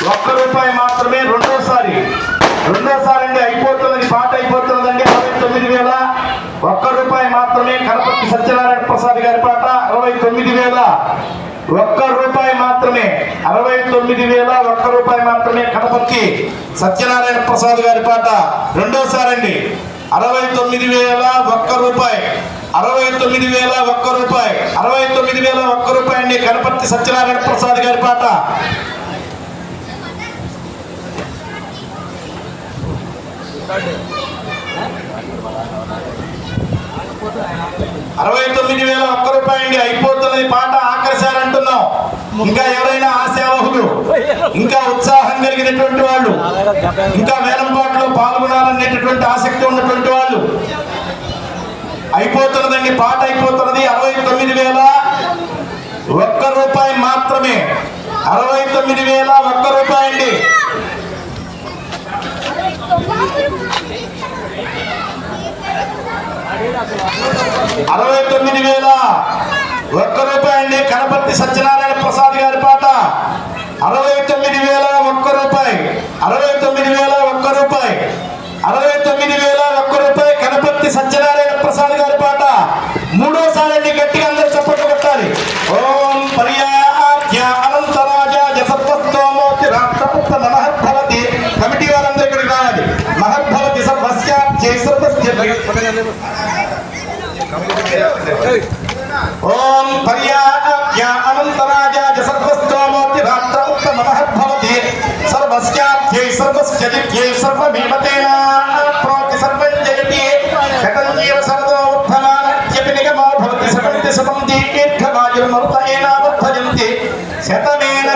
రూపాయి మాత్రమే. రెండోసారి అండి అయిపోతున్నది, పాట అయిపోతున్నదండి. 69,000 రూపాయి మాత్రమే. కనపర్తి సత్యనారాయణ ప్రసాద్ గారి పాట 69,000 రూపాయి మాత్రమే. 69,000 రూపాయి మాత్రమే. కనపర్తి సత్యనారాయణ ప్రసాద్ గారి పాట రెండోసారి అండి. 69,001 రూపాయి. 69,001 రూపాయి. 69,001 రూపాయి అండి. కనపర్తి సత్యనారాయణ ప్రసాద్ గారి పాట. 69,001 రూపాయి అండి. అయిపోతున్నది పాట. ఆఖరిసారి అంటున్నాం. ఇంకా ఎవరైనా ఆశావహులు, ఇంకా ఉత్సాహం కలిగినటువంటి వాళ్ళు, ఇంకా వేలంపాట్లో పాల్గొనాలనేటటువంటి ఆసక్తి ఉన్నటువంటి వాళ్ళు, అయిపోతున్నదండి పాట. అయిపోతున్నది. 69,001 రూపాయి మాత్రమే. 69,001 రూపాయి అండి. 69,001 రూపాయి అండి. కనపర్తి సత్యనారాయణ ప్రసాద్ గారి పాట 69,001 రూపాయి. 69,001 రూపాయి. 69,001 రూపాయి. కనపర్తి సత్యనారాయణ ప్రసాద్ గారి పాట మూడోసారి అండి. గట్టిగా అందరూ చప్పట్లు కొట్టాలి. ఓం పర్యాఖ్య అనంతరాజాయ సర్వస్తోమోతి రాష్ట్రపుత్ర నమఃభవతి. కమిటీ వారందరూ ఇక్కడికి రావాలి. మహద్భవతి సర్వస్యాఖ్యై సర్వస్య. ఓం పర్యాఖ్య అనంతరాజాయ సర్వస్తోమోతి రాష్ట్రపుత్ర నమఃభవతి. సర్వస్యాఖ్యై సర్వస్య దిక్యై సర్వమేవతేన ప్రోతి సర్వం జయతి. శతం జీవ సర్వో ఉత్తమానత్యపి నిగమో భవతి. శతం దీర్ఘమాయుర్మరుత ఏనావర్ధయంతి. శతమేన